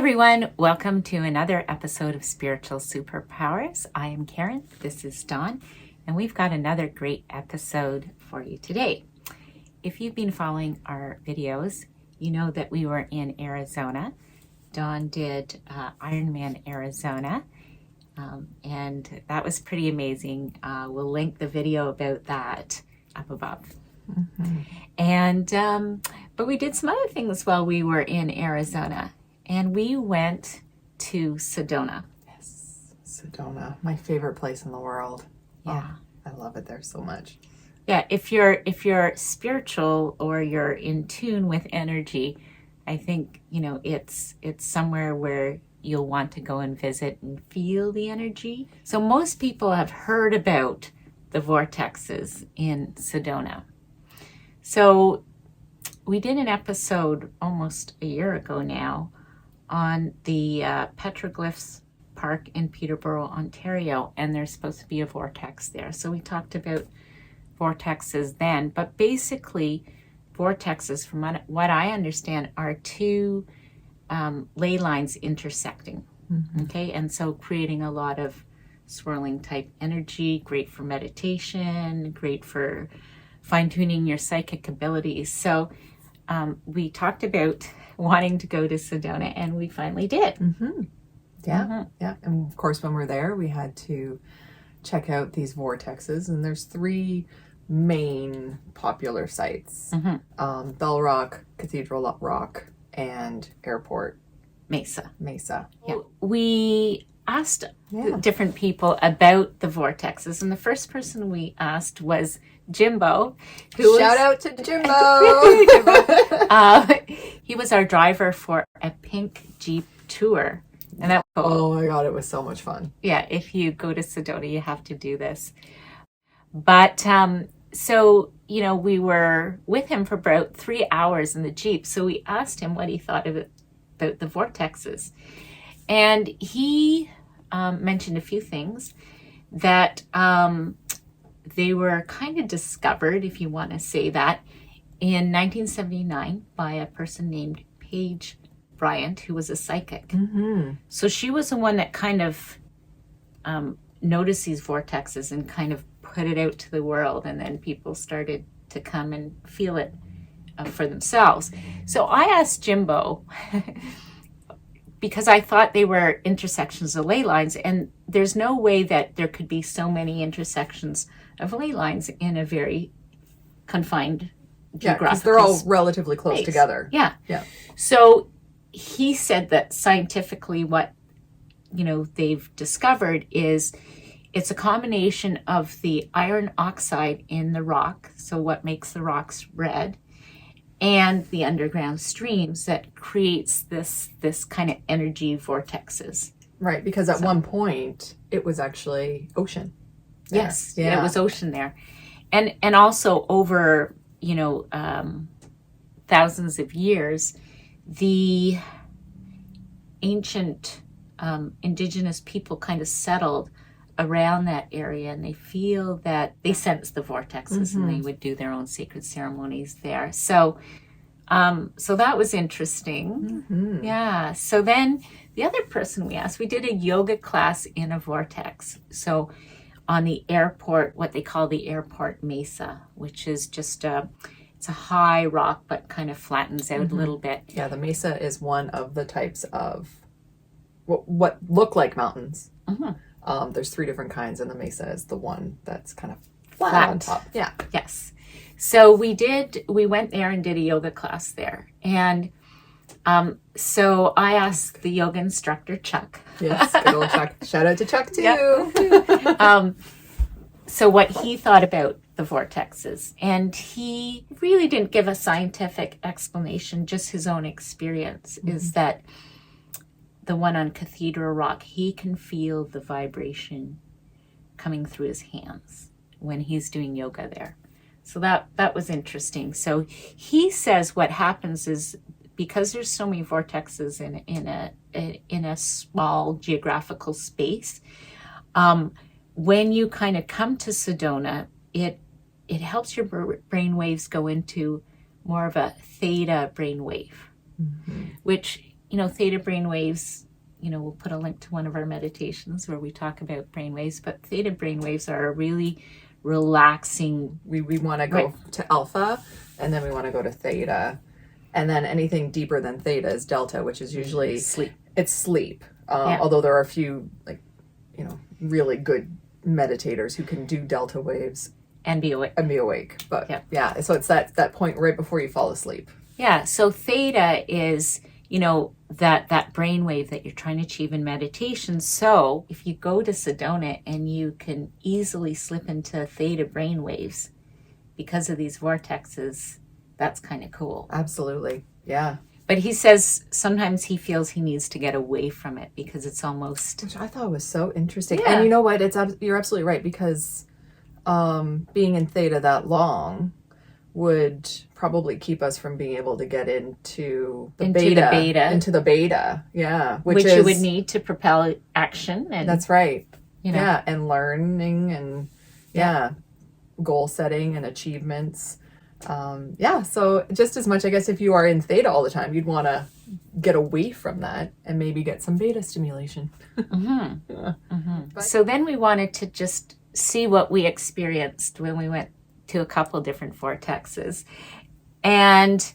everyone, welcome to another episode of Spiritual Superpowers. I am Karen, this is Dawn, and we've got another great episode for you today. If you've been following our videos, you know that we were in Arizona. Dawn did Ironman Arizona, and that was pretty amazing. We'll link the video about that up above. And but we did some other things while we were in Arizona. And we went to Sedona. Yes, Sedona, my favorite place in the world. Yeah. Oh, I love it there so much. Yeah, if you're spiritual or you're in tune with energy, I think, it's somewhere where you'll want to go and visit and feel the energy. So most people have heard about the vortexes in Sedona. So we did an episode almost a year ago now on the Petroglyphs Park in Peterborough, Ontario, and there's supposed to be a vortex there. So we talked about vortexes then, but basically vortexes, from what I understand, are two ley lines intersecting, okay? And so creating a lot of swirling type energy, great for meditation, great for fine-tuning your psychic abilities. So we talked about wanting to go to Sedona, and we finally did. Yeah. And of course, when we're there, we had to check out these vortexes, and there's three main popular sites: Bell Rock, Cathedral Rock, and Airport Mesa. Yeah. We asked different people about the vortexes, and the first person we asked was Jimbo. Shout out to Jimbo. He was our driver for a pink Jeep tour. And that was cool. Oh my God, it was so much fun. Yeah, if you go to Sedona, you have to do this. But so, we were with him for about 3 hours in the Jeep. So we asked him what he thought about the vortexes. And he mentioned a few things that they were kind of discovered, if you want to say that, in 1979 by a person named Paige Bryant, who was a psychic. So she was the one that kind of noticed these vortexes and kind of put it out to the world, and then people started to come and feel it for themselves. So I asked Jimbo, because I thought they were intersections of ley lines, and there's no way that there could be so many intersections of ley lines in a very confined geographical because they're all relatively close space. together. Yeah. Yeah. So he said that scientifically what, they've discovered is it's a combination of the iron oxide in the rock, so what makes the rocks red, and the underground streams that creates this kind of energy vortexes. Right, because at one point it was actually ocean. Yes, Yeah. it was ocean there. And also over, thousands of years, the ancient indigenous people kind of settled around that area, and they feel that they sense the vortexes, and they would do their own sacred ceremonies there. So that was interesting. Yeah. So then the other person we asked, we did a yoga class in a vortex. So on the airport, what they call the Airport Mesa, which is just it's a high rock, but kind of flattens out a little bit. Yeah, the Mesa is one of the types of what look like mountains. There's three different kinds, and the Mesa is the one that's kind of flat on top. Yeah. Yes. So we went there and did a yoga class there. And so I asked the yoga instructor, Chuck. Yes, good old Chuck. Shout out to Chuck, too. Yep. So what he thought about the vortexes. And he really didn't give a scientific explanation, just his own experience, is that the one on Cathedral Rock, he can feel the vibration coming through his hands when he's doing yoga there. So that was interesting. So he says what happens is, because there's so many vortexes in a small geographical space, when you kind of come to Sedona, it helps your brain waves go into more of a theta brainwave, which theta brainwaves, we'll put a link to one of our meditations where we talk about brainwaves, but theta brainwaves are a really relaxing. We want to go to alpha, and then we want to go to theta. And then anything deeper than theta is delta, which is usually sleep. It's sleep. Although there are a few, really good meditators who can do delta waves And be awake. But so it's that point right before you fall asleep. Yeah. So theta is, that brainwave that you're trying to achieve in meditation. So if you go to Sedona and you can easily slip into theta brainwaves because of these vortexes, that's kind of cool. Absolutely. Yeah. But he says sometimes he feels he needs to get away from it because it's almost... Which I thought was so interesting. Yeah. And you know what? You're absolutely right, because being in theta that long would probably keep us from being able to get into the beta. Yeah. Which you would need to propel action. And, that's right. Yeah. And learning and goal setting and achievements. So just as much, I guess, if you are in theta all the time, you'd want to get away from that and maybe get some beta stimulation. So then we wanted to just see what we experienced when we went to a couple different vortexes. And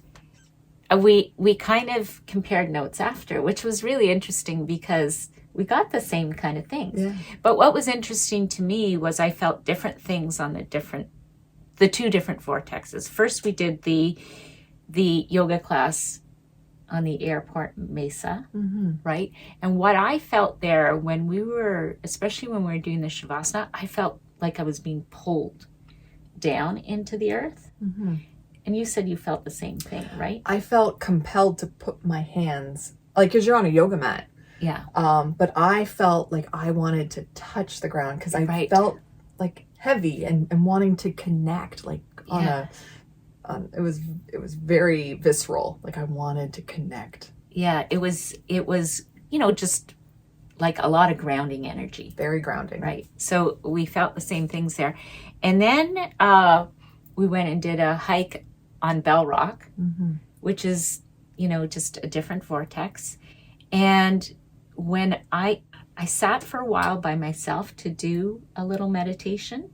we kind of compared notes after, which was really interesting because we got the same kind of things. Yeah. But what was interesting to me was I felt different things on the two different vortexes. First, we did the yoga class on the airport mesa, right? And what I felt there especially when we were doing the Shavasana, I felt like I was being pulled down into the earth. And you said you felt the same thing, right? I felt compelled to put my hands, because you're on a yoga mat. Yeah. But I felt like I wanted to touch the ground because I felt like heavy and wanting to connect, it was very visceral. Like I wanted to connect. Yeah, it was just like a lot of grounding energy. Very grounding. Right. So we felt the same things there. And then we went and did a hike on Bell Rock, which is, just a different vortex. And when I sat for a while by myself to do a little meditation,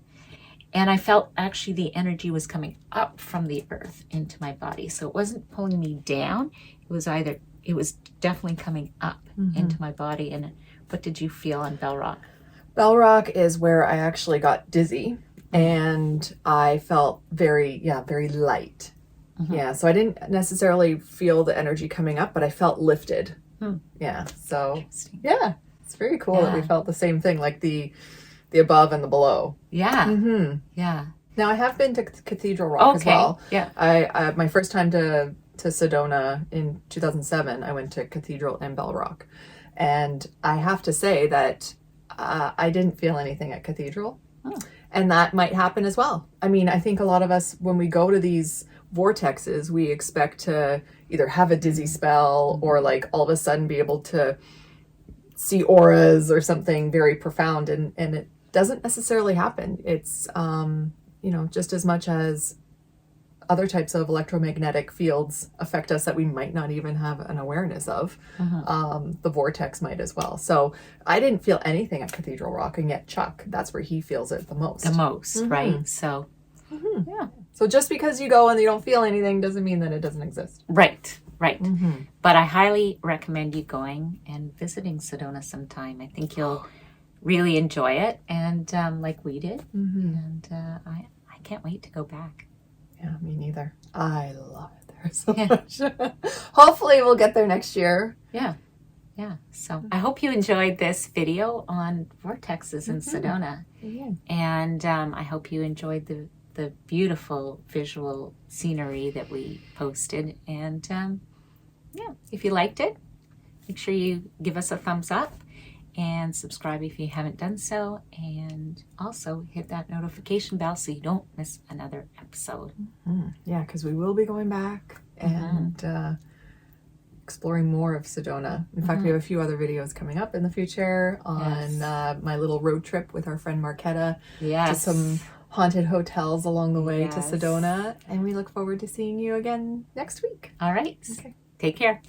and I felt actually the energy was coming up from the earth into my body. So it wasn't pulling me down. It was definitely coming up into my body. And what did you feel on Bell Rock? Bell Rock is where I actually got dizzy and I felt very light. Yeah. So I didn't necessarily feel the energy coming up, but I felt lifted. Yeah. So yeah, it's very cool that we felt the same thing, like the above and the below. Yeah. Yeah. Now I have been to Cathedral Rock as well. Yeah. I my first time to Sedona in 2007, I went to Cathedral and Bell Rock. And I have to say that I didn't feel anything at Cathedral. And that might happen as well. I mean, I think a lot of us, when we go to these vortexes, we expect to either have a dizzy spell or all of a sudden be able to see auras or something very profound. And it doesn't necessarily happen. It's, just as much as other types of electromagnetic fields affect us that we might not even have an awareness of, the vortex might as well. So I didn't feel anything at Cathedral Rock, and yet Chuck, that's where he feels it the most. Right? So, yeah. So just because you go and you don't feel anything doesn't mean that it doesn't exist. Right. But I highly recommend you going and visiting Sedona sometime. I think you'll really enjoy it, and like we did. And I can't wait to go back. Yeah, me neither. I love it there so much. Hopefully we'll get there next year. Yeah. So I hope you enjoyed this video on vortexes in Sedona. And I hope you enjoyed the beautiful visual scenery that we posted. And if you liked it, make sure you give us a thumbs up and subscribe if you haven't done so, and also hit that notification bell so you don't miss another episode. Yeah, because we will be going back and exploring more of Sedona. In fact, we have a few other videos coming up in the future on my little road trip with our friend Marquetta to some haunted hotels along the way to Sedona, and we look forward to seeing you again next week. All right. Okay. Take care.